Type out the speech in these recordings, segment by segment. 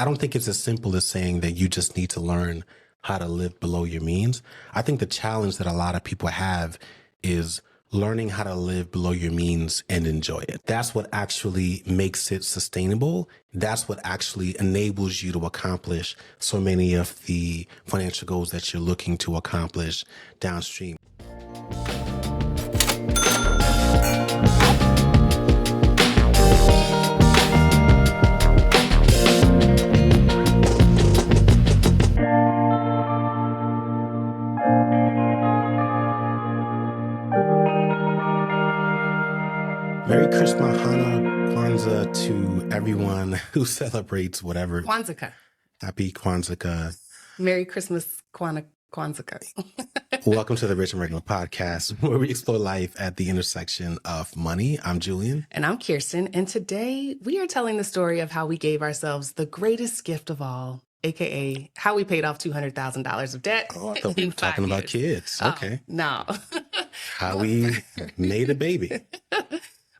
I don't think it's as simple as saying that you just need to learn how to live below your means. I think the challenge that a lot of people have is learning how to live below your means and enjoy it. That's what actually makes it sustainable. That's what actually enables you to accomplish so many of the financial goals that you're looking to accomplish downstream. Merry Christmas, Hana, Kwanzaa to everyone who celebrates whatever. Kwanzaa. Happy Kwanzaa. Merry Christmas, Kwanzaa. Welcome to the Rich and Regular podcast, where we explore life at the intersection of money. I'm Julien. And I'm Kiersten. And today we are telling the story of how we gave ourselves the greatest gift of all, AKA how we paid off $200,000 of debt. Oh, I thought we were talking about kids. Okay. No. How we made a baby.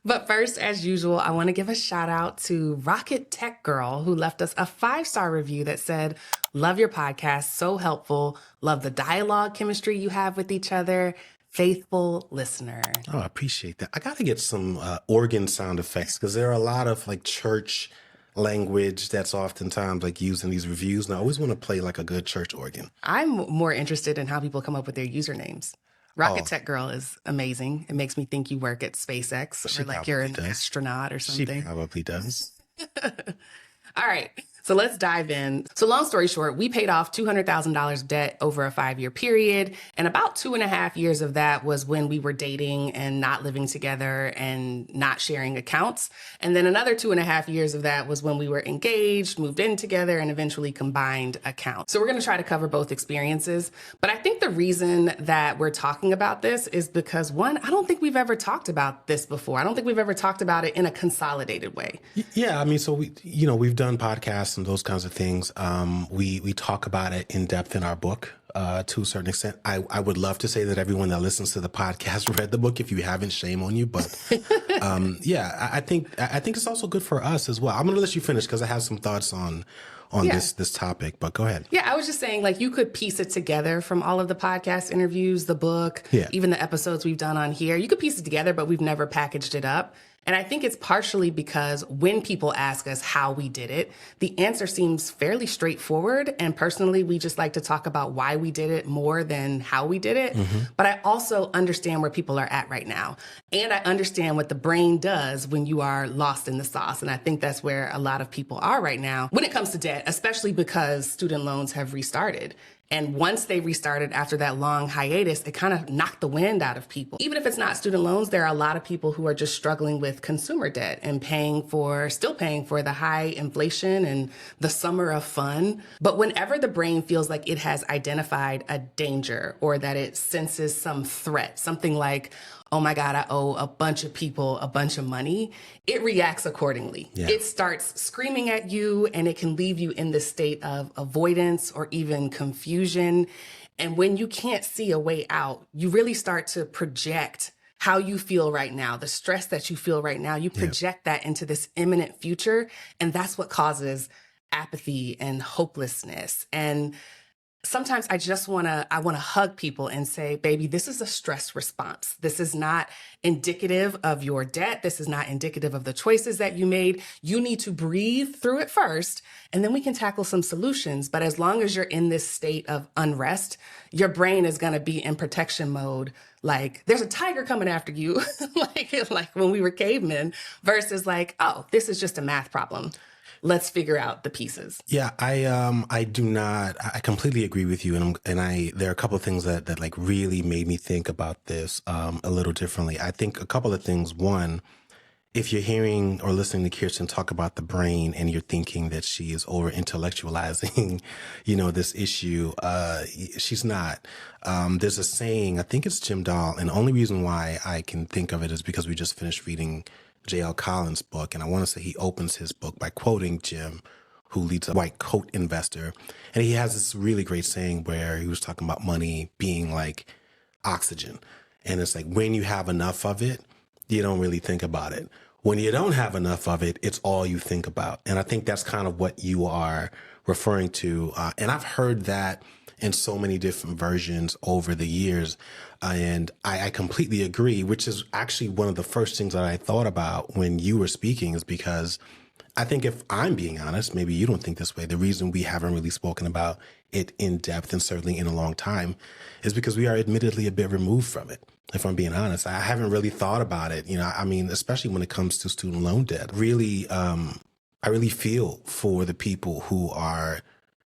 But first, as usual, I want to give a shout out to Rocket Tech Girl, who left us a 5-star review that said, "Love your podcast, so helpful. Love the dialogue chemistry you have with each other. Faithful listener." Oh, I appreciate that. I got to get some organ sound effects because there are a lot of like church language that's oftentimes like used in these reviews. And I always want to play like a good church organ. I'm more interested in how people come up with their usernames. Rocket Tech Girl is amazing. It makes me think you work at SpaceX or like you're an astronaut or something. She probably does. All right. So let's dive in. So long story short, we paid off $200,000 debt over a 5-year period. And about 2.5 years of that was when we were dating and not living together and not sharing accounts. And then another 2.5 years of that was when we were engaged, moved in together, and eventually combined accounts. So we're going to try to cover both experiences. But I think the reason that we're talking about this is because, one, I don't think we've ever talked about this before. I don't think we've ever talked about it in a consolidated way. Yeah. I mean, so we've done podcasts and those kinds of things. We talk about it in depth in our book to a certain extent. I would love to say that everyone that listens to the podcast read the book. If you haven't, shame on you. But yeah, I think it's also good for us as well. I'm going to let you finish because I have some thoughts on this topic, but go ahead. Yeah, I was just saying, like, you could piece it together from all of the podcast interviews, the book, even the episodes we've done on here. You could piece it together, but we've never packaged it up. And I think it's partially because when people ask us how we did it, the answer seems fairly straightforward. And personally, we just like to talk about why we did it more than how we did it. Mm-hmm. But I also understand where people are at right now. And I understand what the brain does when you are lost in the sauce. And I think that's where a lot of people are right now when it comes to debt, especially because student loans have restarted. And once they restarted after that long hiatus, it kind of knocked the wind out of people. Even if it's not student loans, there are a lot of people who are just struggling with consumer debt and still paying for the high inflation and the summer of fun. But whenever the brain feels like it has identified a danger or that it senses some threat, something like, oh my God, I owe a bunch of people a bunch of money, it reacts accordingly. Yeah. It starts screaming at you and it can leave you in this state of avoidance or even confusion. And when you can't see a way out, you really start to project how you feel right now, the stress that you feel right now. You project that into this imminent future. And that's what causes apathy and hopelessness. And sometimes I want to hug people and say, baby, this is a stress response. This is not indicative of your debt. This is not indicative of the choices that you made. You need to breathe through it first, and then we can tackle some solutions. But as long as you're in this state of unrest, your brain is going to be in protection mode. Like there's a tiger coming after you, like when we were cavemen, versus like, oh, this is just a math problem. Let's figure out the pieces. Yeah, I completely agree with you. And there are a couple of things that like really made me think about this a little differently. I think a couple of things. One, if you're hearing or listening to Kiersten talk about the brain and you're thinking that she is over intellectualizing, this issue, she's not. There's a saying, I think it's Jim Dahl. And the only reason why I can think of it is because we just finished reading J.L. Collins' book, and I want to say he opens his book by quoting Jim, who leads a white coat investor. And he has this really great saying where he was talking about money being like oxygen. And it's like when you have enough of it, you don't really think about it. When you don't have enough of it, it's all you think about. And I think that's kind of what you are referring to. And I've heard that in so many different versions over the years. And I completely agree, which is actually one of the first things that I thought about when you were speaking, is because I think, if I'm being honest, maybe you don't think this way, the reason we haven't really spoken about it in depth, and certainly in a long time, is because we are admittedly a bit removed from it. If I'm being honest, I haven't really thought about it. I mean, especially when it comes to student loan debt, really, I really feel for the people who are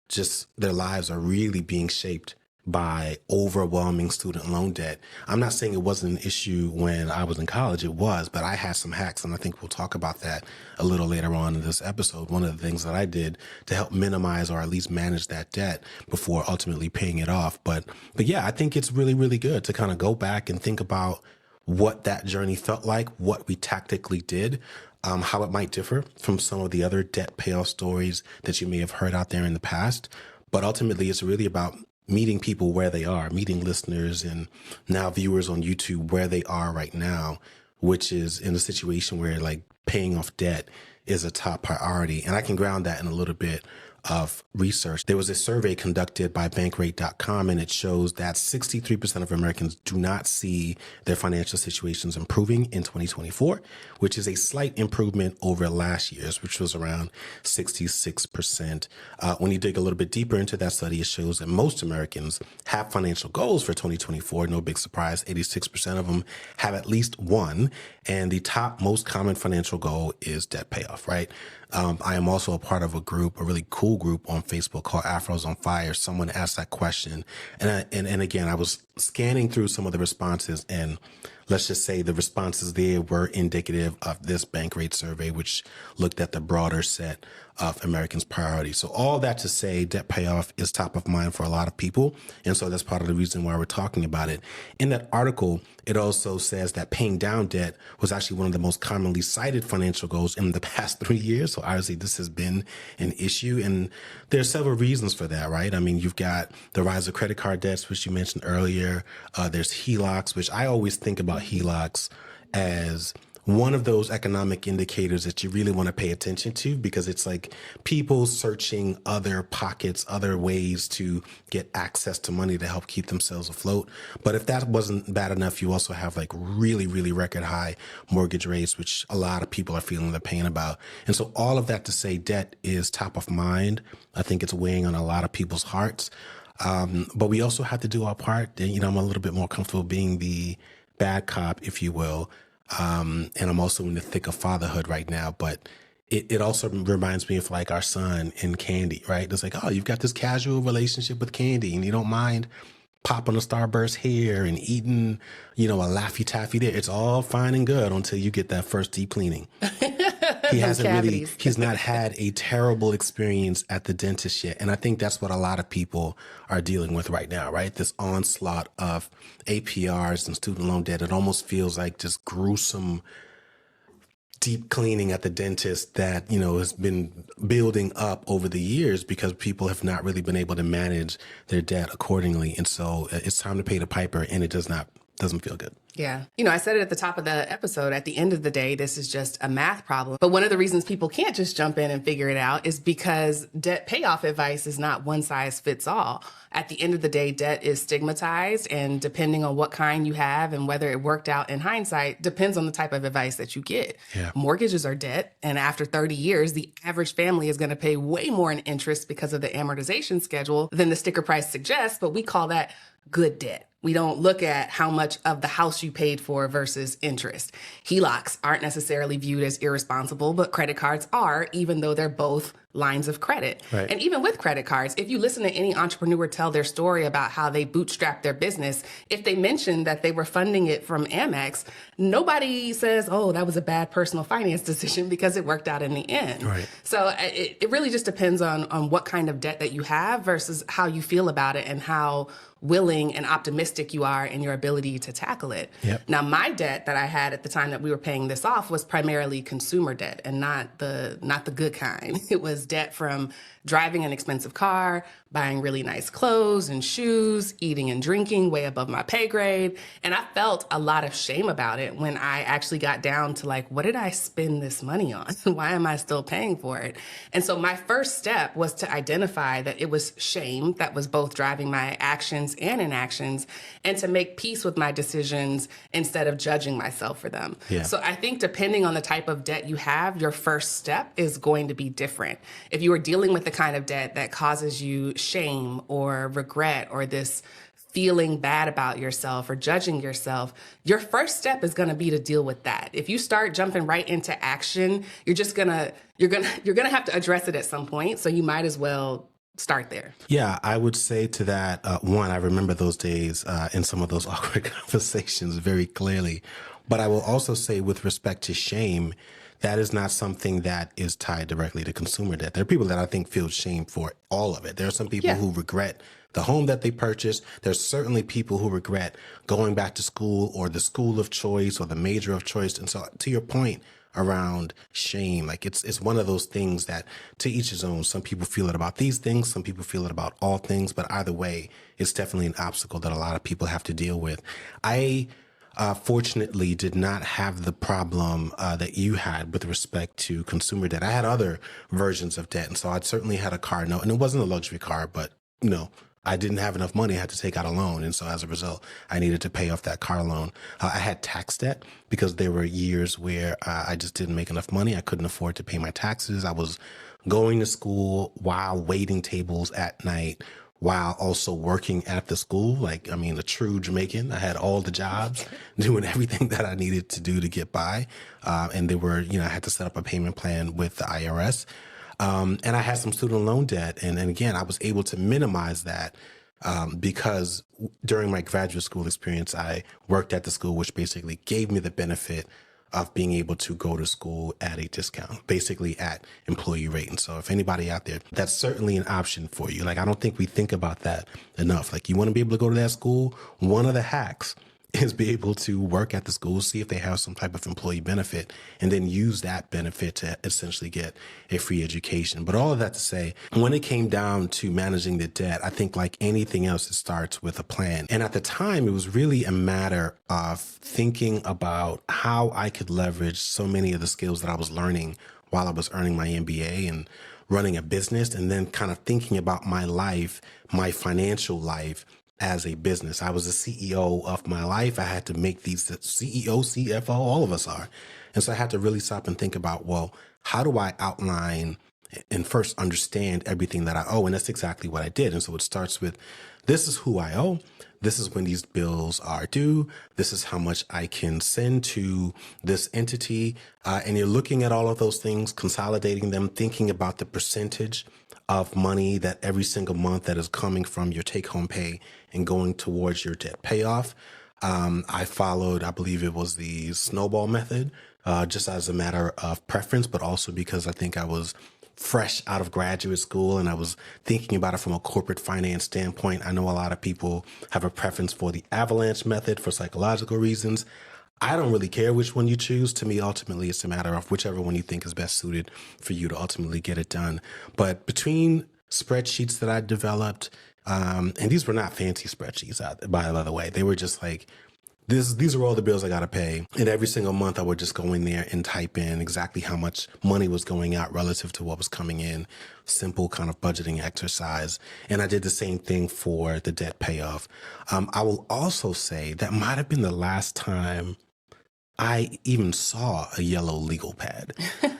just, their lives are really being shaped by overwhelming student loan debt. I'm not saying it wasn't an issue when I was in college. It was, but I had some hacks, and I think we'll talk about that a little later on in this episode. One of the things that I did to help minimize, or at least manage, that debt before ultimately paying it off. But yeah, I think it's really, really good to kind of go back and think about what that journey felt like, what we tactically did, how it might differ from some of the other debt payoff stories that you may have heard out there in the past. But ultimately, it's really about meeting people where they are, meeting listeners and now viewers on YouTube where they are right now, which is in a situation where, like, paying off debt is a top priority. And I can ground that in a little bit of research. There was a survey conducted by Bankrate.com, and it shows that 63% of Americans do not see their financial situations improving in 2024, which is a slight improvement over last year's, which was around 66%. When you dig a little bit deeper into that study, it shows that most Americans have financial goals for 2024. No big surprise, 86% of them have at least one. And the top most common financial goal is debt payoff, right? I am also a part of a group, a really cool group on Facebook called Afros on Fire. Someone asked that question. And again, I was scanning through some of the responses, and let's just say the responses there were indicative of this Bankrate survey, which looked at the broader set of Americans' priorities. So all that to say, debt payoff is top of mind for a lot of people. And so that's part of the reason why we're talking about it. In that article, it also says that paying down debt was actually one of the most commonly cited financial goals in the past 3 years. So obviously this has been an issue, and there are several reasons for that, right? I mean, you've got the rise of credit card debts, which you mentioned earlier. There's HELOCs, which I always think about HELOCs as one of those economic indicators that you really want to pay attention to, because it's like people searching other pockets, other ways to get access to money to help keep themselves afloat. But if that wasn't bad enough, you also have like really, really record high mortgage rates, which a lot of people are feeling the pain about. And so all of that to say, debt is top of mind. I think it's weighing on a lot of people's hearts. But we also have to do our part. And, I'm a little bit more comfortable being the bad cop, if you will. And I'm also in the thick of fatherhood right now, but it also reminds me of like our son and candy, right? It's like, oh, you've got this casual relationship with candy, and you don't mind popping a Starburst here and eating, a Laffy Taffy there. It's all fine and good until you get that first deep cleaning. He's not had a terrible experience at the dentist yet. And I think that's what a lot of people are dealing with right now, right? This onslaught of APRs and student loan debt. It almost feels like just gruesome deep cleaning at the dentist that, has been building up over the years because people have not really been able to manage their debt accordingly. And so it's time to pay the piper, and it doesn't feel good. Yeah. I said it at the top of the episode, at the end of the day, this is just a math problem. But one of the reasons people can't just jump in and figure it out is because debt payoff advice is not one size fits all. At the end of the day, debt is stigmatized, and depending on what kind you have and whether it worked out in hindsight depends on the type of advice that you get. Yeah. Mortgages are debt, and after 30 years, the average family is going to pay way more in interest because of the amortization schedule than the sticker price suggests, but we call that good debt. We don't look at how much of the house you paid for versus interest. HELOCs aren't necessarily viewed as irresponsible, but credit cards are, even though they're both lines of credit. Right. And even with credit cards, if you listen to any entrepreneur tell their story about how they bootstrapped their business, if they mention that they were funding it from Amex, nobody says, oh, that was a bad personal finance decision, because it worked out in the end. Right. So it really just depends on what kind of debt that you have versus how you feel about it and how willing and optimistic you are in your ability to tackle it. Yep. Now, my debt that I had at the time that we were paying this off was primarily consumer debt, and not the good kind. It was was debt from driving an expensive car, buying really nice clothes and shoes, eating and drinking way above my pay grade. And I felt a lot of shame about it when I actually got down to like, what did I spend this money on? Why am I still paying for it? And so my first step was to identify that it was shame that was both driving my actions and inactions, and to make peace with my decisions instead of judging myself for them. Yeah. So I think depending on the type of debt you have, your first step is going to be different. If you are dealing with the kind of debt that causes you shame or regret or this feeling bad about yourself or judging yourself, your first step is going to be to deal with that. If you start jumping right into action, you're going to have to address it at some point. So you might as well start there. Yeah, I would say to that, one, I remember those days in some of those awkward conversations very clearly. But I will also say with respect to shame, that is not something that is tied directly to consumer debt. There are people that I think feel shame for all of it. There are some people who regret the home that they purchased. There's certainly people who regret going back to school or the school of choice or the major of choice. And so to your point around shame, like it's one of those things that to each his own. Some people feel it about these things. Some people feel it about all things. But either way, it's definitely an obstacle that a lot of people have to deal with. I fortunately did not have the problem that you had with respect to consumer debt. I had other versions of debt. And so I'd certainly had a car note, and it wasn't a luxury car, but I didn't have enough money. I had to take out a loan. And so as a result, I needed to pay off that car loan. I had tax debt because there were years where I just didn't make enough money. I couldn't afford to pay my taxes. I was going to school while waiting tables at night, while also working at the school. Like, I mean, a true Jamaican. I had all the jobs, doing everything that I needed to do to get by. And there were, I had to set up a payment plan with the IRS. And I had some student loan debt. And again, I was able to minimize that because during my graduate school experience, I worked at the school, which basically gave me the benefit of being able to go to school at a discount, basically at employee rate. And so if anybody out there, that's certainly an option for you. Like, I don't think we think about that enough. Like, you want to be able to go to that school, one of the hacks is be able to work at the school, see if they have some type of employee benefit, and then use that benefit to essentially get a free education. But all of that to say, when it came down to managing the debt, I think like anything else, it starts with a plan. And at the time, it was really a matter of thinking about how I could leverage so many of the skills that I was learning while I was earning my MBA and running a business, and then kind of thinking about my life, my financial life, as a business. I was the CEO of my life. I had to make these CEO, CFO, all of us are. And so I had to really stop and think about, well, how do I outline and first understand everything that I owe? And that's exactly what I did. And so it starts with, this is who I owe. This is when these bills are due. This is how much I can send to this entity. And you're looking at all of those things, consolidating them, thinking about the percentage of money that every single month that is coming from your take-home pay and going towards your debt payoff. I followed, I believe it was the snowball method, just as a matter of preference, but also because I think I was fresh out of graduate school and I was thinking about it from a corporate finance standpoint. I know a lot of people have a preference for the avalanche method for psychological reasons. I don't really care which one you choose. To me, ultimately, it's a matter of whichever one you think is best suited for you to ultimately get it done. But between spreadsheets that I developed, and these were not fancy spreadsheets, by the way, they were just like, these are all the bills I got to pay. And every single month I would just go in there and type in exactly how much money was going out relative to what was coming in. Simple kind of budgeting exercise. And I did the same thing for the debt payoff. I will also say that might have been the last time I even saw a yellow legal pad.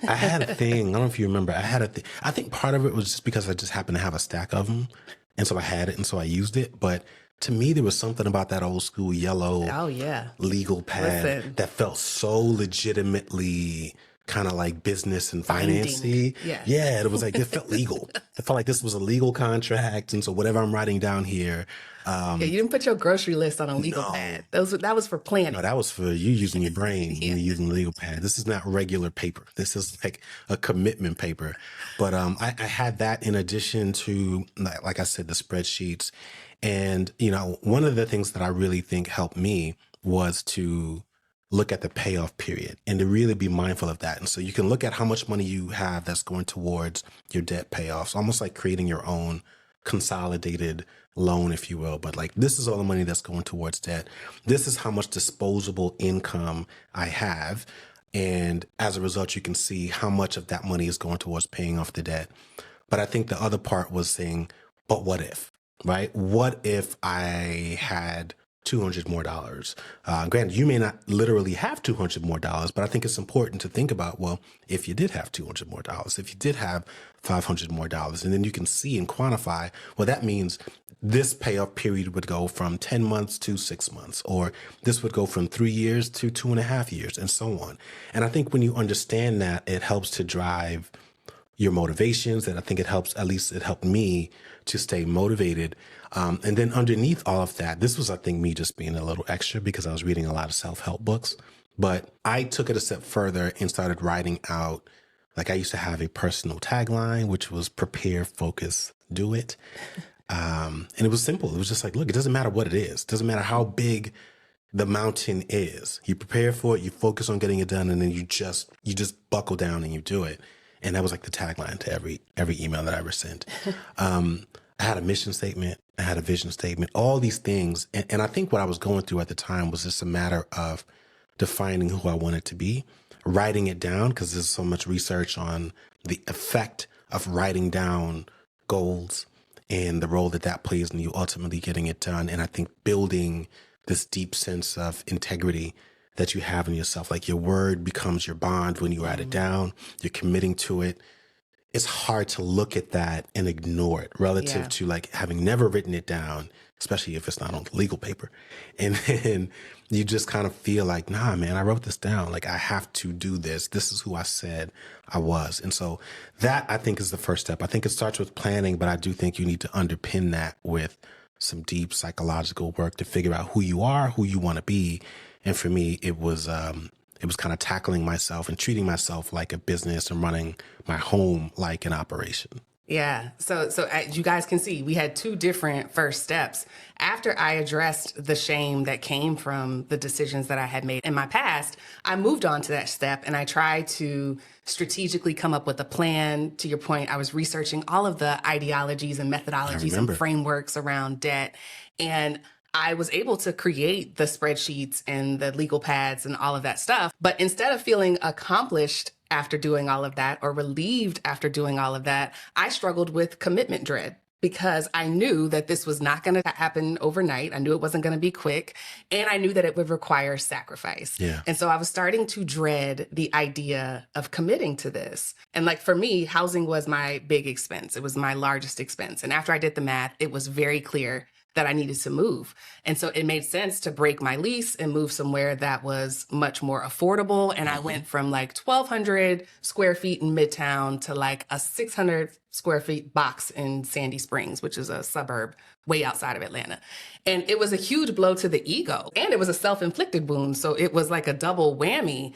I had a thing. I don't know if you remember. I had a thing. I think part of it was just because I just happened to have a stack of them. And so I had it. And so I used it. But to me, there was something about that old school yellow legal pad that felt so legitimately kind of like business and financy. Yeah, it was like, it felt legal. It felt like this was a legal contract. And so whatever I'm writing down here. You didn't put your grocery list on a legal pad. That was for planning. No, that was for you using your brain when you're using a legal pad. This is not regular paper. This is like a commitment paper. But I had that in addition to, like I said, the spreadsheets. And, one of the things that I really think helped me was to look at the payoff period and to really be mindful of that. And so you can look at how much money you have that's going towards your debt payoffs, almost like creating your own consolidated loan, if you will. But like, this is all the money that's going towards debt. This is how much disposable income I have. And as a result, you can see how much of that money is going towards paying off the debt. But I think the other part was saying, but what if, right? What if I had $200 more? Granted, you may not literally have $200 more, but I think it's important to think about, well, if you did have $200 more, if you did have $500 more, and then you can see and quantify, well, that means this payoff period would go from 10 months to 6 months, or this would go from 3 years to 2.5 years, and so on. And I think when you understand that, it helps to drive your motivations. And I think it helps, at least it helped me to stay motivated. And then underneath all of that, this was, I think, me just being a little extra because I was reading a lot of self-help books. But I took it a step further and started writing out, like I used to have a personal tagline, which was prepare, focus, do it. And it was simple. It was just like, look, it doesn't matter what it is. It doesn't matter how big the mountain is. You prepare for it, you focus on getting it done, and then you just buckle down and you do it. And that was like the tagline to every email that I ever sent. I had a mission statement. I had a vision statement, all these things. And I think what I was going through at the time was just a matter of defining who I wanted to be, writing it down, because there's so much research on the effect of writing down goals and the role that plays in you ultimately getting it done. And I think building this deep sense of integrity that you have in yourself, like your word becomes your bond when you write it down, you're committing to it. It's hard to look at that and ignore it relative to like having never written it down, especially if it's not on legal paper. And then you just kind of feel like, nah, man, I wrote this down. Like I have to do this. This is who I said I was. And so that I think is the first step. I think it starts with planning, but I do think you need to underpin that with some deep psychological work to figure out who you are, who you want to be. And for me, it was kind of tackling myself and treating myself like a business and running my home like an operation. Yeah. So as you guys can see, we had two different first steps. After I addressed the shame that came from the decisions that I had made in my past, I moved on to that step and I tried to strategically come up with a plan. To your point, I was researching all of the ideologies and methodologies and frameworks around debt. And I was able to create the spreadsheets and the legal pads and all of that stuff. But instead of feeling accomplished after doing all of that or relieved after doing all of that, I struggled with commitment dread because I knew that this was not going to happen overnight. I knew it wasn't going to be quick. And I knew that it would require sacrifice. Yeah. And so I was starting to dread the idea of committing to this. And like for me, housing was my big expense. It was my largest expense. And after I did the math, it was very clear that I needed to move. And so it made sense to break my lease and move somewhere that was much more affordable. And I went from like 1,200 square feet in Midtown to like a 600 square feet box in Sandy Springs, which is a suburb way outside of Atlanta. And it was a huge blow to the ego. And it was a self-inflicted wound. So it was like a double whammy.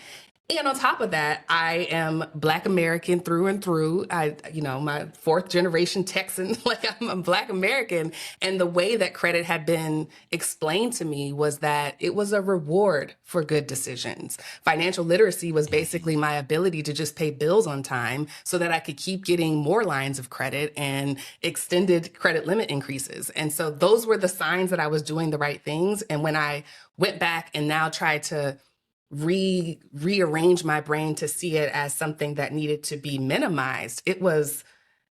And on top of that, I am Black American through and through. My fourth generation Texan, like I'm a Black American. And the way that credit had been explained to me was that it was a reward for good decisions. Financial literacy was basically my ability to just pay bills on time so that I could keep getting more lines of credit and extended credit limit increases. And so those were the signs that I was doing the right things. And when I went back and now tried to rearrange my brain to see it as something that needed to be minimized, it was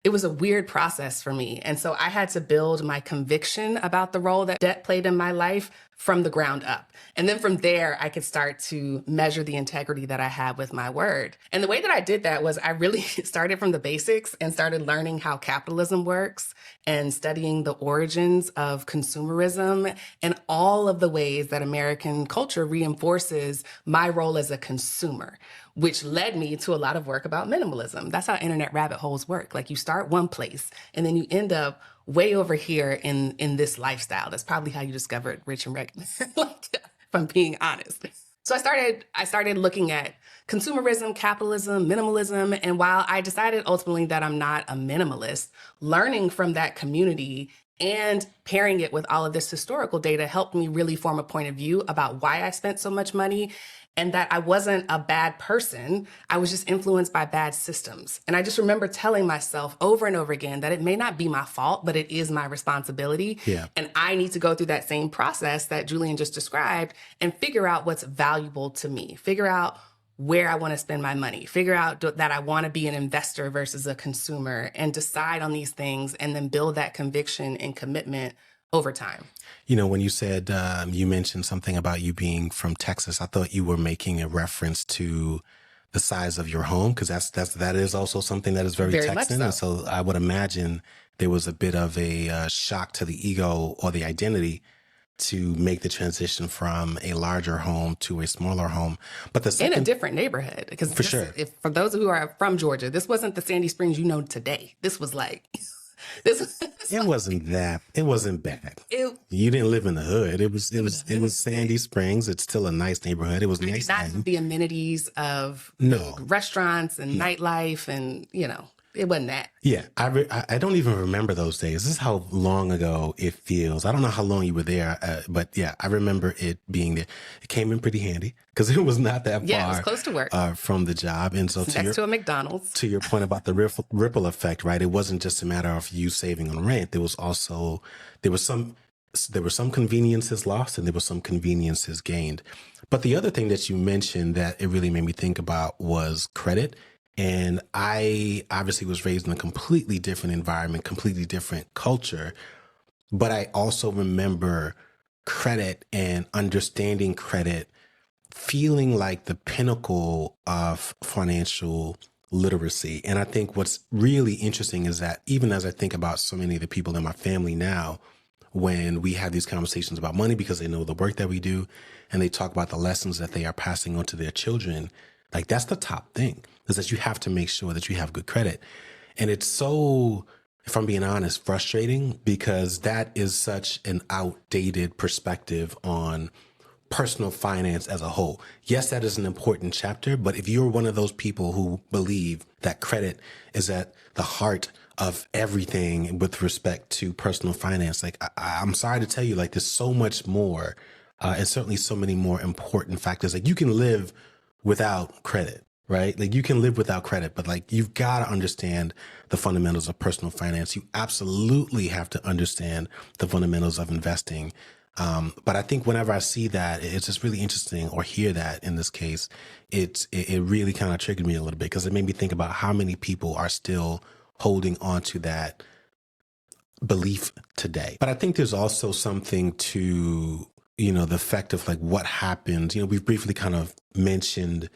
a weird process for me. And so I had to build my conviction about the role that debt played in my life from the ground up. And then from there, I could start to measure the integrity that I had with my word. And the way that I did that was I really started from the basics and started learning how capitalism works and studying the origins of consumerism and all of the ways that American culture reinforces my role as a consumer, which led me to a lot of work about minimalism. That's how internet rabbit holes work. Like you start one place and then you end up way over here in this lifestyle. That's probably how you discovered Rich and Regular, if I'm being honest. So I started looking at consumerism, capitalism, minimalism. And while I decided ultimately that I'm not a minimalist, learning from that community And pairing it with all of this historical data helped me really form a point of view about why I spent so much money and that I wasn't a bad person. I was just influenced by bad systems. And I just remember telling myself over and over again that it may not be my fault, but it is my responsibility. Yeah. And I need to go through that same process that Julien just described and figure out what's valuable to me, figure out where I want to spend my money, figure out that I want to be an investor versus a consumer, and decide on these things and then build that conviction and commitment over time. You know, when you said, you mentioned something about you being from Texas, I thought you were making a reference to the size of your home, because that is also something that is very Texan. So. And so I would imagine there was a bit of a shock to the ego or the identity to make the transition from a larger home to a smaller home. But the second, in a different neighborhood, because for sure, for those who are from Georgia, this wasn't the Sandy Springs you know today. This was like this. It wasn't that. It wasn't bad. You didn't live in the hood. It was Sandy Springs. It's still a nice neighborhood. It was nice. Not the amenities of restaurants and nightlife, and it wasn't that. Yeah, I don't even remember those days. This is how long ago it feels. I don't know how long you were there, but yeah, I remember it being there. It came in pretty handy because it was not that far. Yeah, it was close to work from the job, and so next to a McDonald's. To your point about the ripple effect, right? It wasn't just a matter of you saving on rent. There was some conveniences lost, and there were some conveniences gained. But the other thing that you mentioned that it really made me think about was credit. And I obviously was raised in a completely different environment, completely different culture. But I also remember credit and understanding credit feeling like the pinnacle of financial literacy. And I think what's really interesting is that even as I think about so many of the people in my family now, when we have these conversations about money, because they know the work that we do and they talk about the lessons that they are passing on to their children, like that's the top thing, is that you have to make sure that you have good credit. And it's so, if I'm being honest, frustrating, because that is such an outdated perspective on personal finance as a whole. Yes, that is an important chapter, but if you're one of those people who believe that credit is at the heart of everything with respect to personal finance, like I'm sorry to tell you, like there's so much more, and certainly so many more important factors. Like you can live without credit, right? Like you can live without credit, but like you've got to understand the fundamentals of personal finance. You absolutely have to understand the fundamentals of investing. But I think whenever I see that, it's just really interesting, or hear that in this case, it really kind of triggered me a little bit, because it made me think about how many people are still holding on to that belief today. But I think there's also something to, the effect of like what happens. We've briefly kind of mentioned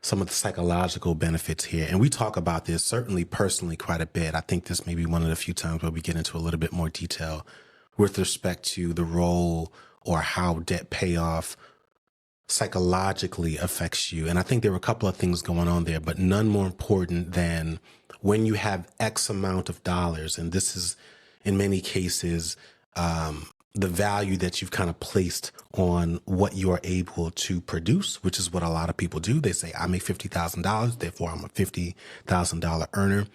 some of the psychological benefits here. And we talk about this certainly personally quite a bit. I think this may be one of the few times where we get into a little bit more detail with respect to the role or how debt payoff psychologically affects you. And I think there were a couple of things going on there, but none more important than when you have X amount of dollars, and this is in many cases, the value that you've kind of placed on what you are able to produce, which is what a lot of people do. They say, I make $50,000, therefore I'm a $50,000 earner.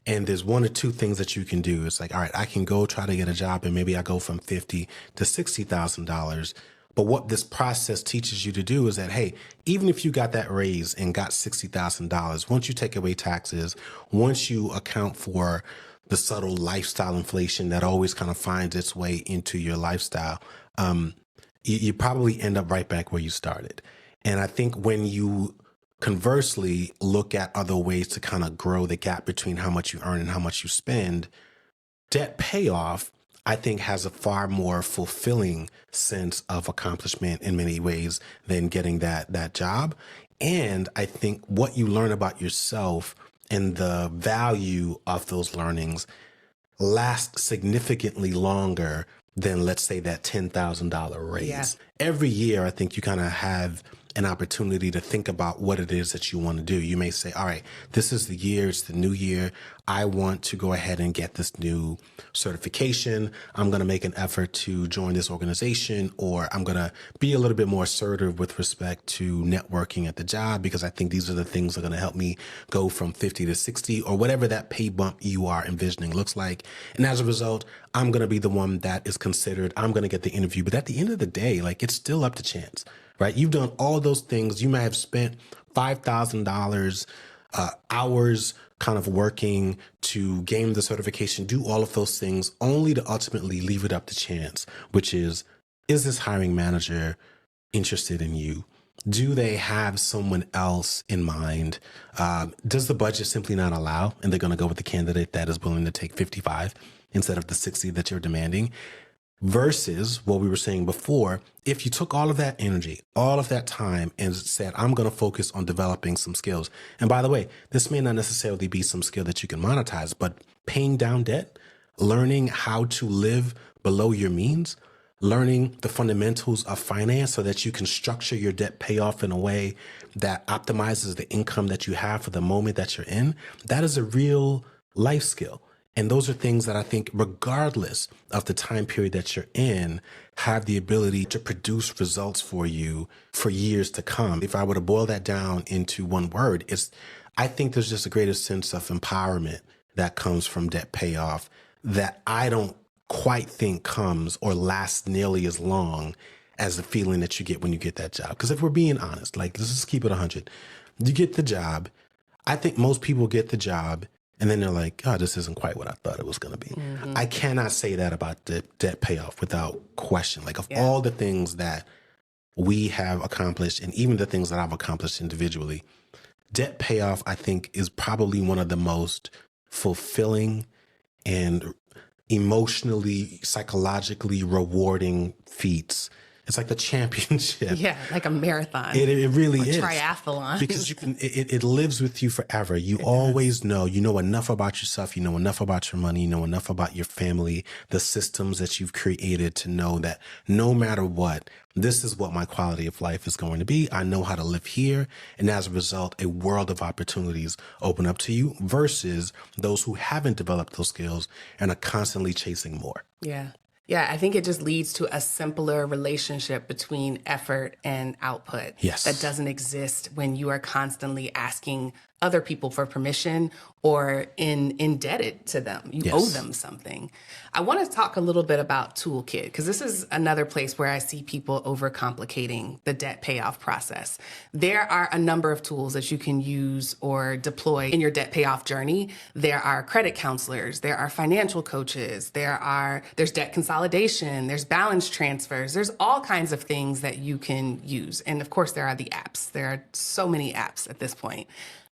And there's one or two things that you can do. It's like, all right, I can go try to get a job and maybe I go from $50,000 to $60,000. But what this process teaches you to do is that, hey, even if you got that raise and got $60,000, once you take away taxes, once you account for the subtle lifestyle inflation that always kind of finds its way into your lifestyle, you probably end up right back where you started. And I think when you conversely look at other ways to kind of grow the gap between how much you earn and how much you spend, debt payoff, I think, has a far more fulfilling sense of accomplishment in many ways than getting that job. And I think what you learn about yourself and the value of those learnings last significantly longer than, let's say, that $10,000 raise. Yeah. Every year, I think you kind of have an opportunity to think about what it is that you want to do. You may say, all right, this is the year, it's the new year. I want to go ahead and get this new certification. I'm going to make an effort to join this organization, or I'm going to be a little bit more assertive with respect to networking at the job, because I think these are the things that are going to help me go from 50 to 60, or whatever that pay bump you are envisioning looks like. And as a result, I'm going to be the one that is considered. I'm going to get the interview. But at the end of the day, like, it's still up to chance, right? You've done all those things. You may have spent $5,000 hours kind of working to gain the certification, do all of those things, only to ultimately leave it up to chance, which is this hiring manager interested in you? Do they have someone else in mind? Does the budget simply not allow, and they're going to go with the candidate that is willing to take 55 instead of the 60 that you're demanding? Versus what we were saying before, if you took all of that energy, all of that time, and said, I'm going to focus on developing some skills. And by the way, this may not necessarily be some skill that you can monetize, but paying down debt, learning how to live below your means, learning the fundamentals of finance so that you can structure your debt payoff in a way that optimizes the income that you have for the moment that you're in, that is a real life skill. And those are things that I think, regardless of the time period that you're in, have the ability to produce results for you for years to come. If I were to boil that down into one word, I think there's just a greater sense of empowerment that comes from debt payoff that I don't quite think comes or lasts nearly as long as the feeling that you get when you get that job. Because if we're being honest, like, let's just keep it 100. You get the job. I think most people get the job, and then they're like, oh, this isn't quite what I thought it was going to be. Mm-hmm. I cannot say that about the debt payoff without question. Like, of all the things that we have accomplished, and even the things that I've accomplished individually, debt payoff, I think, is probably one of the most fulfilling and emotionally, psychologically rewarding feats. It's like the championship. Yeah, like a marathon. It really is. Triathlon. Because it lives with you forever. You always know enough about yourself. You know enough about your money. You know enough about your family, the systems that you've created to know that no matter what, this is what my quality of life is going to be. I know how to live here. And as a result, a world of opportunities open up to you versus those who haven't developed those skills and are constantly chasing more. Yeah. Yeah, I think it just leads to a simpler relationship between effort and output. Yes. That doesn't exist when you are constantly asking other people for permission or indebted to them. You owe them something. I want to talk a little bit about Toolkit, because this is another place where I see people overcomplicating the debt payoff process. There are a number of tools that you can use or deploy in your debt payoff journey. There are credit counselors, there are financial coaches, there's debt consolidation, there's balance transfers, there's all kinds of things that you can use. And of course, there are the apps. There are so many apps at this point.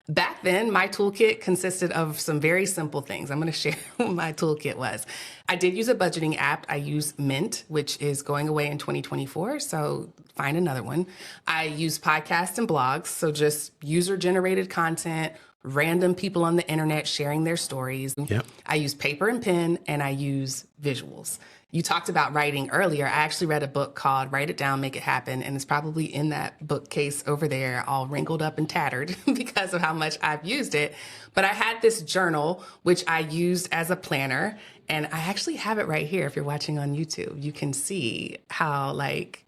Back then, my toolkit consisted of some very simple things. I'm going to share what my toolkit was. I did use a budgeting app. I use Mint, which is going away in 2024, so find another one. I use podcasts and blogs, so just user-generated content, random people on the internet sharing their stories. Yep. I use paper and pen, and I use visuals. You talked about writing earlier. I actually read a book called Write It Down, Make It Happen, and it's probably in that bookcase over there, all wrinkled up and tattered because of how much I've used it. But I had this journal, which I used as a planner, and I actually have it right here. If you're watching on YouTube, you can see how, like,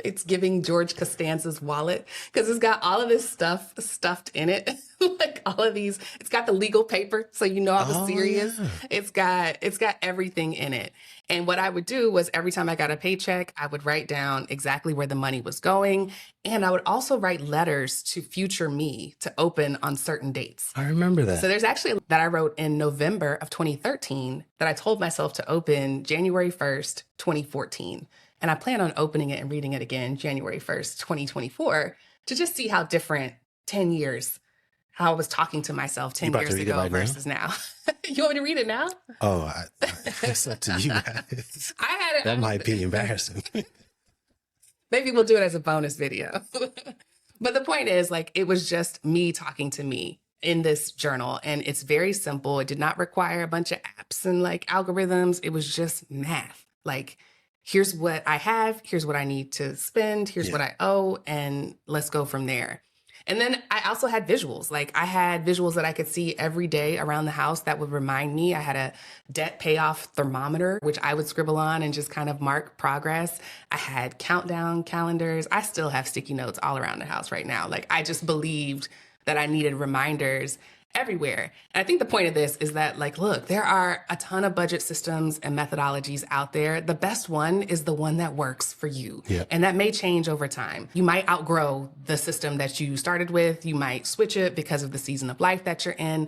it's giving George Costanza's wallet, because it's got all of this stuff stuffed in it. Like all of these, it's got the legal paper, so you know I was serious. Yeah. It's got everything in it. And what I would do was every time I got a paycheck, I would write down exactly where the money was going. And I would also write letters to future me to open on certain dates. I remember that. So there's actually that I wrote in November of 2013 that I told myself to open January 1st, 2014. And I plan on opening it and reading it again January 1st, 2024, to just see how different 10 years, how I was talking to myself 10 years ago versus now. You want me to read it now? Oh, it's up to you guys. I had it. That might be embarrassing. Maybe we'll do it as a bonus video. But the point is, like, it was just me talking to me in this journal. And it's very simple. It did not require a bunch of apps and like algorithms. It was just math. Like, here's what I have, here's what I need to spend, here's what I owe, and let's go from there. And then I also had visuals. Like I had visuals that I could see every day around the house that would remind me. I had a debt payoff thermometer, which I would scribble on and just kind of mark progress. I had countdown calendars. I still have sticky notes all around the house right now. Like I just believed that I needed reminders everywhere. And I think the point of this is that, like, look, there are a ton of budget systems and methodologies out there. The best one is the one that works for you. Yep. And that may change over time. You might outgrow the system that you started with. You might switch it because of the season of life that you're in.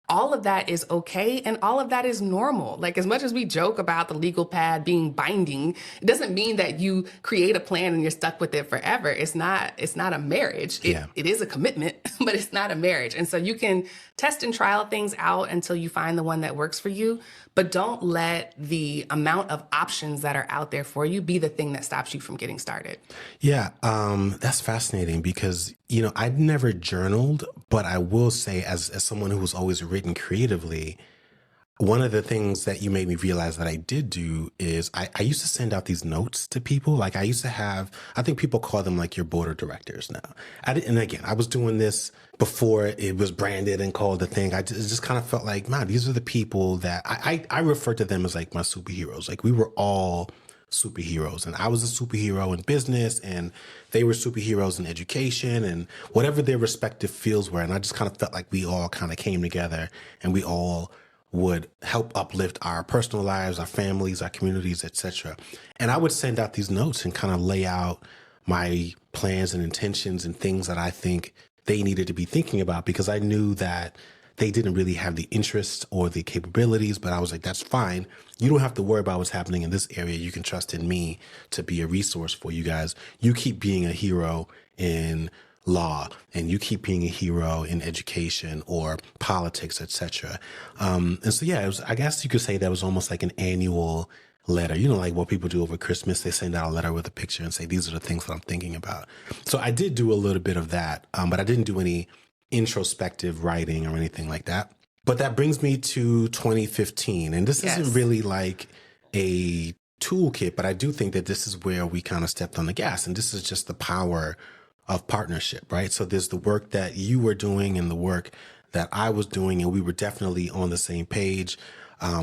All of that is okay, and all of that is normal. Like, as much as we joke about the legal pad being binding, it doesn't mean that you create a plan and you're stuck with it forever. It's not a marriage. It is a commitment, but it's not a marriage. And so you can test and trial things out until you find the one that works for you, but don't let the amount of options that are out there for you be the thing that stops you from getting started. Yeah, that's fascinating because, I'd never journaled, but I will say as someone who was always written creatively, one of the things that you made me realize that I did do is I used to send out these notes to people. Like I used to have, I think people call them like your board of directors now. And again, I was doing this before it was branded and called the thing. It just kind of felt like, man, these are the people that I refer to them as like my superheroes. Like we were all superheroes, and I was a superhero in business and they were superheroes in education and whatever their respective fields were. And I just kind of felt like we all kind of came together and we all would help uplift our personal lives, our families, our communities, etc. And I would send out these notes and kind of lay out my plans and intentions and things that I think they needed to be thinking about, because I knew that they didn't really have the interest or the capabilities, but I was like, that's fine. You don't have to worry about what's happening in this area. You can trust in me to be a resource for you guys. You keep being a hero in law, and you keep being a hero in education or politics, etc. And so, yeah, I guess you could say that was almost like an annual letter. Like what people do over Christmas, they send out a letter with a picture and say, these are the things that I'm thinking about. So I did do a little bit of that, but I didn't do any introspective writing or anything like that. But that brings me to 2015. And this isn't really like a toolkit, but I do think that this is where we kind of stepped on the gas. And this is just the power of partnership, right? So there's the work that you were doing and the work that I was doing, and we were definitely on the same page,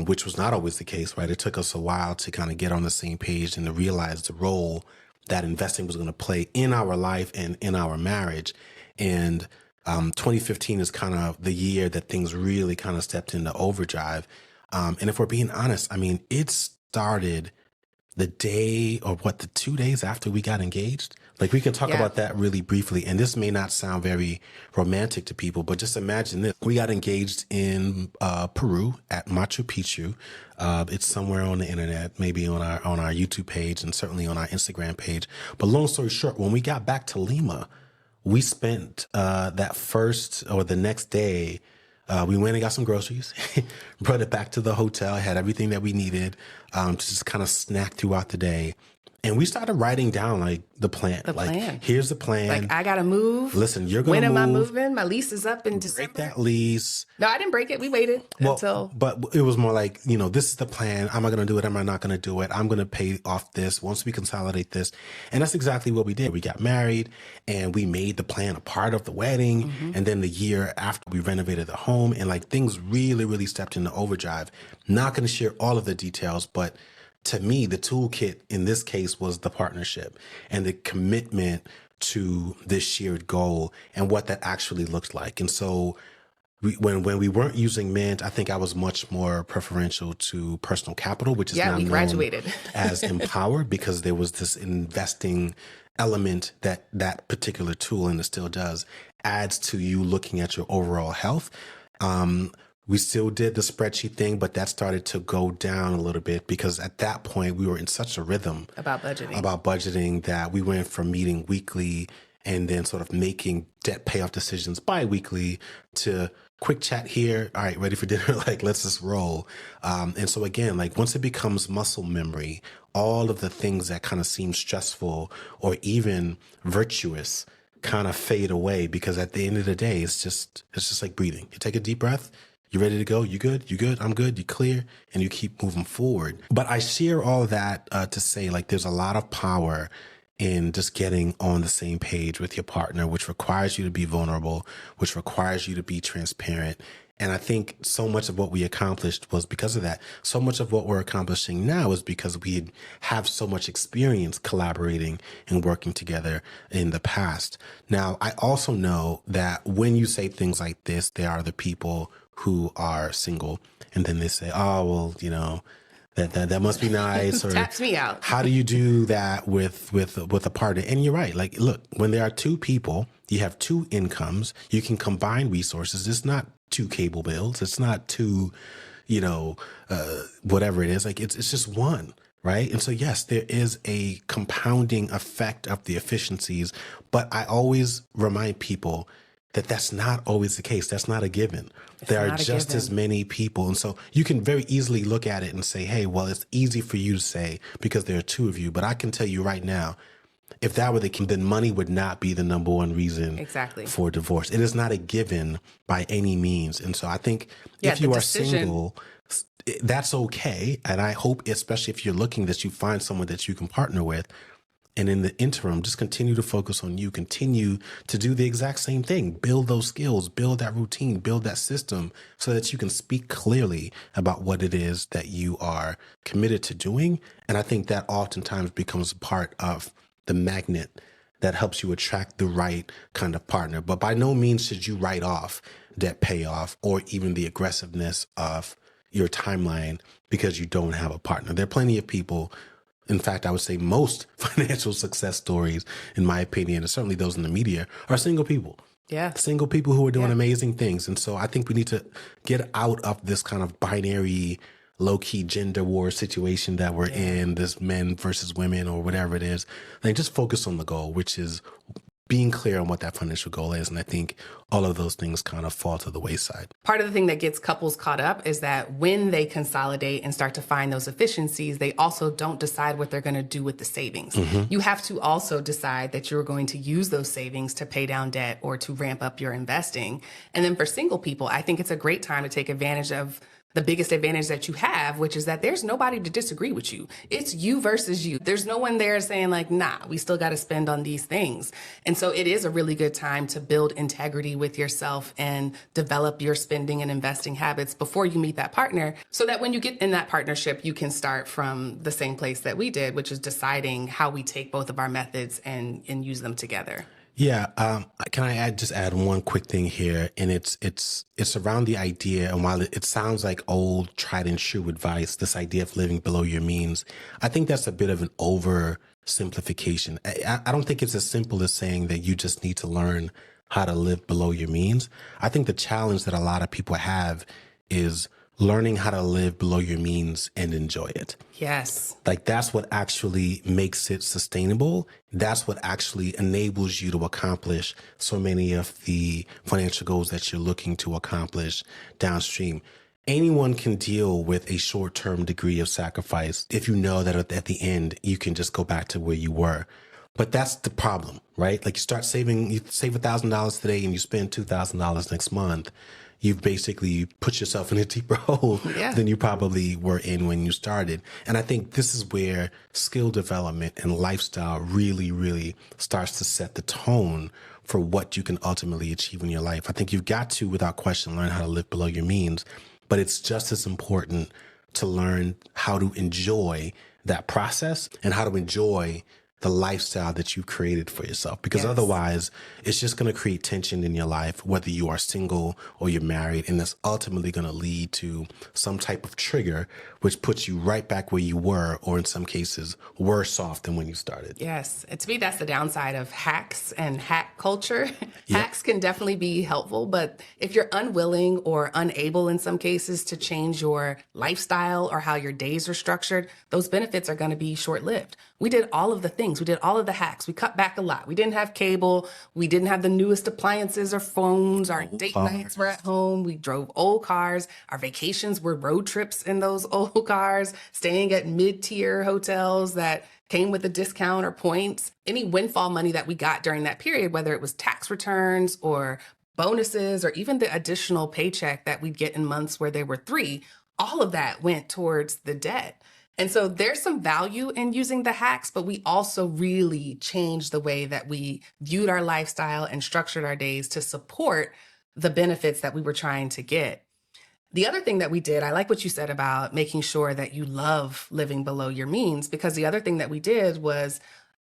which was not always the case, right? It took us a while to kind of get on the same page and to realize the role that investing was going to play in our life and in our marriage. And 2015 is kind of the year that things really kind of stepped into overdrive. And if we're being honest, I mean, it started the day or the 2 days after we got engaged. Like we can talk about that really briefly. And this may not sound very romantic to people, but just imagine this. We got engaged in Peru at Machu Picchu. It's somewhere on the internet, maybe on our YouTube page and certainly on our Instagram page. But long story short, when we got back to Lima, we spent that first or the next day, we went and got some groceries, brought it back to the hotel, had everything that we needed to just kind of snack throughout the day. And we started writing down like the plan. Here's the plan. Like, I got to move. Listen, you're going to move. When am I moving? My lease is up in December. Break that lease. No, I didn't break it. We waited until. But it was more like, this is the plan. Am I going to do it? Am I not going to do it? I'm going to pay off this once we consolidate this. And that's exactly what we did. We got married and we made the plan a part of the wedding. Mm-hmm. And then the year after, we renovated the home, and like things really, really stepped into overdrive. Not going to share all of the details, but to me, the toolkit in this case was the partnership and the commitment to this shared goal and what that actually looked like. And so when we weren't using Mint, I think I was much more preferential to Personal Capital, which is now we graduated known as Empower, because there was this investing element that particular tool, and it still does, adds to you looking at your overall health. We still did the spreadsheet thing, but that started to go down a little bit because at that point we were in such a rhythm about budgeting that we went from meeting weekly and then sort of making debt payoff decisions bi-weekly to quick chat here. All right, ready for dinner? Like, let's just roll. And so again, like once it becomes muscle memory, all of the things that kind of seem stressful or even virtuous kind of fade away, because at the end of the day, it's just like breathing. You take a deep breath, You ready to go? You good? You good? I'm good. You clear? And you keep moving forward. But I share all that to say, like, there's a lot of power in just getting on the same page with your partner, which requires you to be vulnerable, which requires you to be transparent. And I think so much of what we accomplished was because of that. So much of what we're accomplishing now is because we have so much experience collaborating and working together in the past. Now, I also know that when you say things like this, there are the people who are single, and then they say, oh, well, you know, that must be nice, or taps me out. How do you do that with a partner? And you're right. Like, look, when there are two people, you have two incomes, you can combine resources. It's not two cable bills. It's not two, you know, whatever it is. Like, it's just one. Right. And so, yes, there is a compounding effect of the efficiencies. But I always remind people that that's not always the case. That's not a given. There are just as many people. And so you can very easily look at it and say, hey, well, it's easy for you to say because there are two of you. But I can tell you right now, if that were the case, then money would not be the number one reason for divorce. It is not a given by any means. And so I think if you are single, that's okay. And I hope, especially if you're looking, that you find someone that you can partner with. And in the interim, just continue to focus on you, continue to do the exact same thing, build those skills, build that routine, build that system so that you can speak clearly about what it is that you are committed to doing. And I think that oftentimes becomes part of the magnet that helps you attract the right kind of partner. But by no means should you write off debt payoff or even the aggressiveness of your timeline because you don't have a partner. There are plenty of people. In fact, I would say most financial success stories, in my opinion, and certainly those in the media, are single people. Yeah. Single people who are doing amazing things. And so I think we need to get out of this kind of binary, low-key gender war situation that we're in, this men versus women or whatever it is. Like, just focus on the goal, which is being clear on what that financial goal is. And I think all of those things kind of fall to the wayside. Part of the thing that gets couples caught up is that when they consolidate and start to find those efficiencies, they also don't decide what they're going to do with the savings. You have to also decide that you're going to use those savings to pay down debt or to ramp up your investing. And then for single people, I think it's a great time to take advantage of the biggest advantage that you have, which is that there's nobody to disagree with you. It's you versus you. There's no one there saying like, nah, we still got to spend on these things. And so it is a really good time to build integrity with yourself and develop your spending and investing habits before you meet that partner, so that when you get in that partnership, you can start from the same place that we did, which is deciding how we take both of our methods and use them together. Yeah. Can I just add one quick thing here? And it's around the idea, and while it sounds like old tried and true advice, this idea of living below your means, I think that's a bit of an oversimplification. I don't think it's as simple as saying that you just need to learn how to live below your means. I think the challenge that a lot of people have is learning how to live below your means and enjoy it. Yes. Like, that's what actually makes it sustainable. That's what actually enables you to accomplish so many of the financial goals that you're looking to accomplish downstream. Anyone can deal with a short-term degree of sacrifice if you know that at the end you can just go back to where you were. But that's the problem, right? Like, you save $1,000 today and you spend $2,000 next month. You've basically put yourself in a deeper hole than you probably were in when you started. And I think this is where skill development and lifestyle really, really starts to set the tone for what you can ultimately achieve in your life. I think you've got to, without question, learn how to live below your means, but it's just as important to learn how to enjoy that process and how to enjoy the lifestyle that you created for yourself, because otherwise it's just going to create tension in your life, whether you are single or you're married. And that's ultimately going to lead to some type of trigger, which puts you right back where you were, or in some cases worse off than when you started. Yes. And to me, that's the downside of hacks and hack culture. Hacks can definitely be helpful, but if you're unwilling or unable in some cases to change your lifestyle or how your days are structured, those benefits are going to be short-lived. We did all of the things. We did all of the hacks. We cut back a lot. We didn't have cable. We didn't have the newest appliances or phones. Our date nights were at home. We drove old cars. Our vacations were road trips in those old cars, staying at mid-tier hotels that came with a discount or points. Any windfall money that we got during that period, whether it was tax returns or bonuses, or even the additional paycheck that we'd get in months where there were 3, all of that went towards the debt. And so there's some value in using the hacks, but we also really changed the way that we viewed our lifestyle and structured our days to support the benefits that we were trying to get. The other thing that we did, I like what you said about making sure that you love living below your means, because the other thing that we did was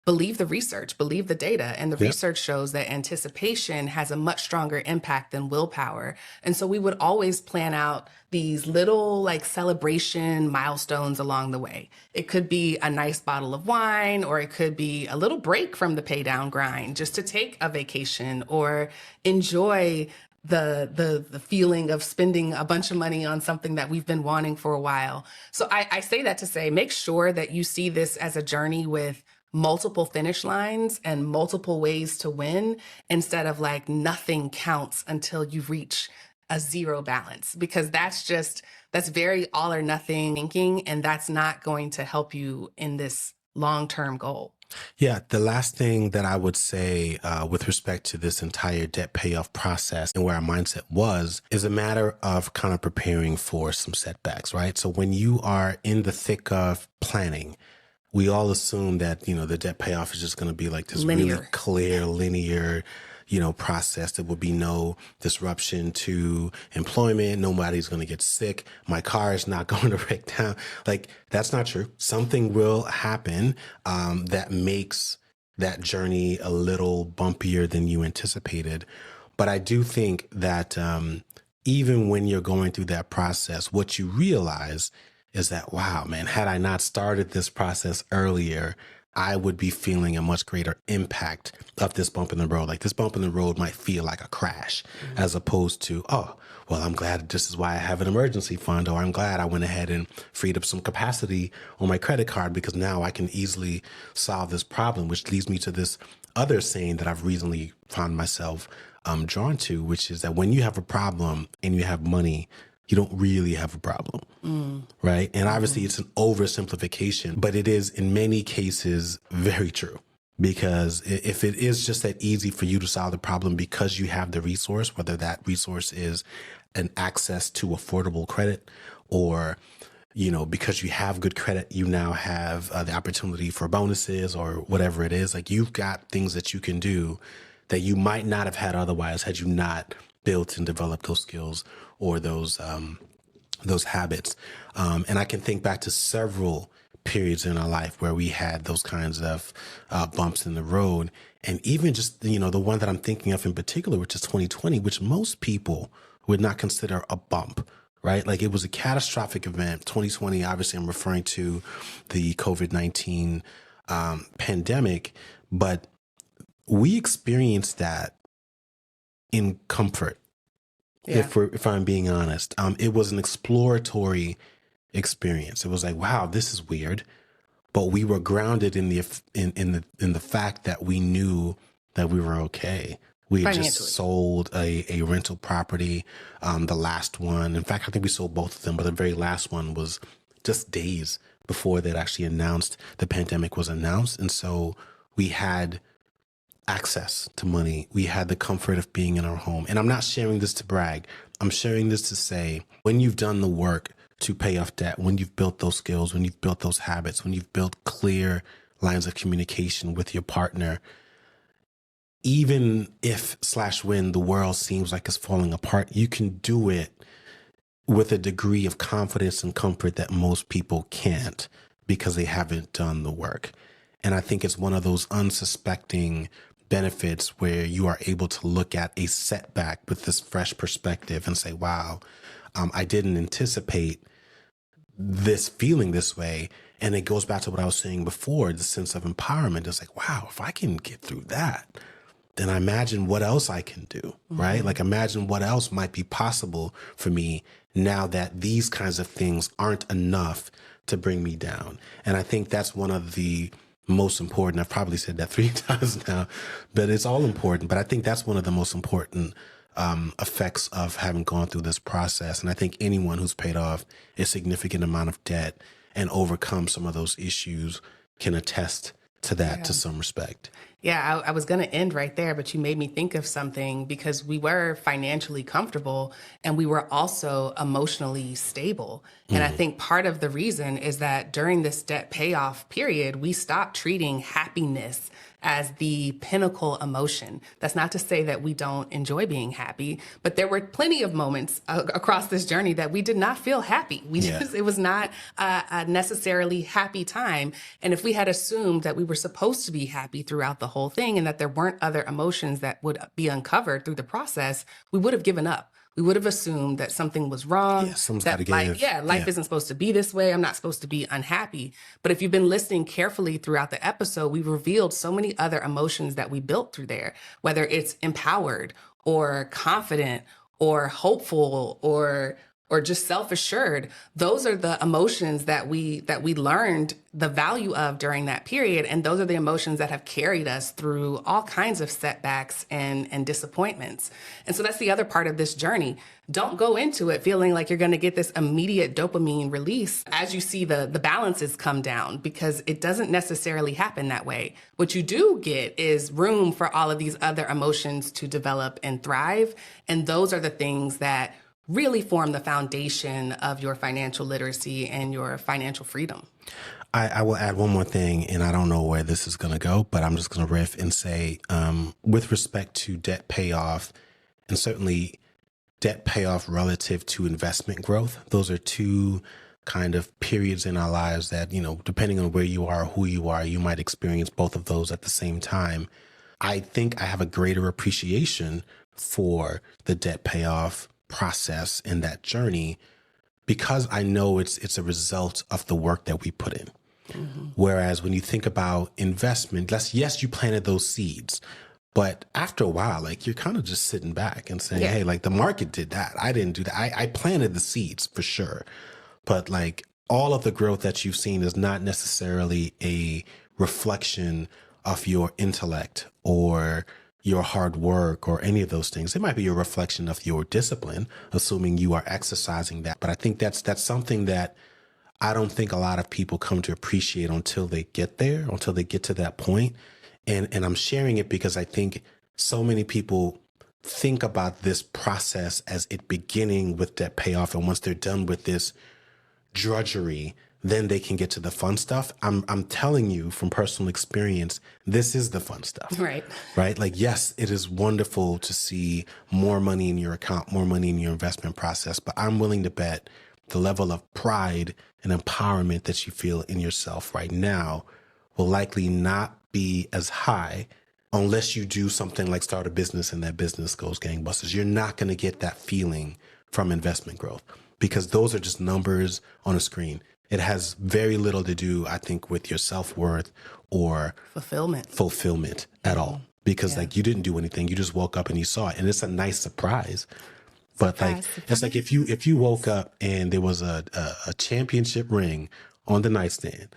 believe the research, believe the data. And the research shows that anticipation has a much stronger impact than willpower. And so we would always plan out these little like celebration milestones along the way. It could be a nice bottle of wine, or it could be a little break from the pay down grind just to take a vacation or enjoy the feeling of spending a bunch of money on something that we've been wanting for a while. So I say that to say, make sure that you see this as a journey with multiple finish lines and multiple ways to win, instead of like nothing counts until you reach a zero balance, because that's very all or nothing thinking, and that's not going to help you in this long-term goal. Yeah, the last thing that I would say with respect to this entire debt payoff process and where our mindset was is a matter of kind of preparing for some setbacks, right? So when you are in the thick of planning, we all assume that, the debt payoff is just going to be like this really clear, linear, process. There will be no disruption to employment. Nobody's going to get sick. My car is not going to break down. Like, that's not true. Something will happen that makes that journey a little bumpier than you anticipated. But I do think that even when you're going through that process, what you realize is that, wow, man, had I not started this process earlier, I would be feeling a much greater impact of this bump in the road. Like, this bump in the road might feel like a crash, as opposed to, oh, well, I'm glad this is why I have an emergency fund, or I'm glad I went ahead and freed up some capacity on my credit card because now I can easily solve this problem, which leads me to this other saying that I've recently found myself drawn to, which is that when you have a problem and you have money, you don't really have a problem, right? And obviously it's an oversimplification, but it is in many cases very true. Because if it is just that easy for you to solve the problem because you have the resource, whether that resource is an access to affordable credit, or, because you have good credit, you now have the opportunity for bonuses or whatever it is. Like, you've got things that you can do that you might not have had otherwise had you not built and developed those skills or those habits. And I can think back to several periods in our life where we had those kinds of bumps in the road. And even just, the one that I'm thinking of in particular, which is 2020, which most people would not consider a bump, right? Like, it was a catastrophic event. 2020, obviously I'm referring to the COVID-19 pandemic, but we experienced that in comfort. Yeah. If I'm being honest, it was an exploratory experience. It was like, wow, this is weird, but we were grounded in the fact that we knew that we were okay. We had just sold a rental property, the last one. In fact, I think we sold both of them, but the very last one was just days before they'd actually announced the pandemic was announced, and so we had access to money. We had the comfort of being in our home. And I'm not sharing this to brag. I'm sharing this to say, when you've done the work to pay off debt, when you've built those skills, when you've built those habits, when you've built clear lines of communication with your partner, even if / when the world seems like it's falling apart, you can do it with a degree of confidence and comfort that most people can't, because they haven't done the work. And I think it's one of those unsuspecting benefits where you are able to look at a setback with this fresh perspective and say, wow, I didn't anticipate this feeling this way. And it goes back to what I was saying before, the sense of empowerment. It's like, wow, if I can get through that, then I imagine what else I can do, right? Like, imagine what else might be possible for me now that these kinds of things aren't enough to bring me down. And I think that's one of the most important. I've probably said that 3 times now, but it's all important. But I think that's one of the most important effects of having gone through this process. And I think anyone who's paid off a significant amount of debt and overcome some of those issues can attest to that to some respect. Yeah, I was going to end right there, but you made me think of something because we were financially comfortable and we were also emotionally stable. And I think part of the reason is that during this debt payoff period, we stopped treating happiness as the pinnacle emotion. That's not to say that we don't enjoy being happy, but there were plenty of moments across this journey that we did not feel happy. It was not a necessarily happy time. And if we had assumed that we were supposed to be happy throughout the whole thing and that there weren't other emotions that would be uncovered through the process, we would have given up. We would have assumed that something was wrong. Yeah, something's gotta give. Life isn't supposed to be this way. I'm not supposed to be unhappy. But if you've been listening carefully throughout the episode, we revealed so many other emotions that we built through there, whether it's empowered or confident or hopeful or just self-assured. Those are the emotions that we learned the value of during that period. And those are the emotions that have carried us through all kinds of setbacks and disappointments. And so that's the other part of this journey. Don't go into it feeling like you're going to get this immediate dopamine release as you see the balances come down, because it doesn't necessarily happen that way. What you do get is room for all of these other emotions to develop and thrive. And those are the things that really form the foundation of your financial literacy and your financial freedom. I will add one more thing, and I don't know where this is going to go, but I'm just going to riff and say, with respect to debt payoff, and certainly debt payoff relative to investment growth, those are two kind of periods in our lives that, depending on where you are, who you are, you might experience both of those at the same time. I think I have a greater appreciation for the debt payoff process and that journey because I know it's a result of the work that we put in. Mm-hmm. Whereas when you think about investment, yes, you planted those seeds, but after a while, like you're kind of just sitting back and saying, hey, like the market did that. I didn't do that. I planted the seeds for sure. But like all of the growth that you've seen is not necessarily a reflection of your intellect or your hard work or any of those things. It might be a reflection of your discipline, assuming you are exercising that. But I think that's something that I don't think a lot of people come to appreciate until they get there, until they get to that point. And I'm sharing it because I think so many people think about this process as it beginning with debt payoff. And once they're done with this drudgery, then they can get to the fun stuff. I'm telling you from personal experience, this is the fun stuff. Right. Right? Like, yes, it is wonderful to see more money in your account, more money in your investment process, but I'm willing to bet the level of pride and empowerment that you feel in yourself right now will likely not be as high unless you do something like start a business and that business goes gangbusters. You're not going to get that feeling from investment growth because those are just numbers on a screen. It has very little to do, I think, with your self-worth or fulfillment at all. Because like you didn't do anything. You just woke up and you saw it. And it's a nice surprise. But it's like if you woke up and there was a championship ring on the nightstand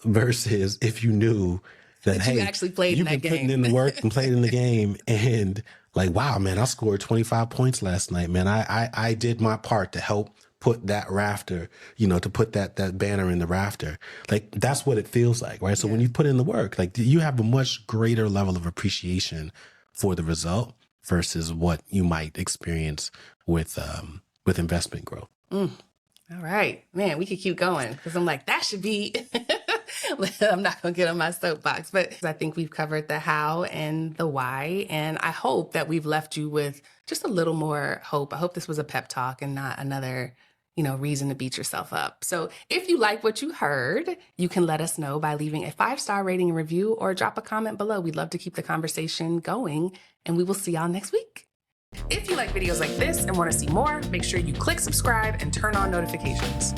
versus if you knew that, hey, you actually played you've in that been game. putting in the work and played in the game and like, wow, man, I scored 25 points last night, man. I did my part to help put that rafter, to put that banner in the rafter. Like, that's what it feels like, right? So when you put in the work, like you have a much greater level of appreciation for the result versus what you might experience with investment growth. All right, man, we could keep going because I'm like, that should be, I'm not going to get on my soapbox, but I think we've covered the how and the why. And I hope that we've left you with just a little more hope. I hope this was a pep talk and not another reason to beat yourself up. So if you like what you heard, you can let us know by leaving a 5-star rating and review or drop a comment below. We'd love to keep the conversation going, and we will see y'all next week. If you like videos like this and want to see more, make sure you click subscribe and turn on notifications.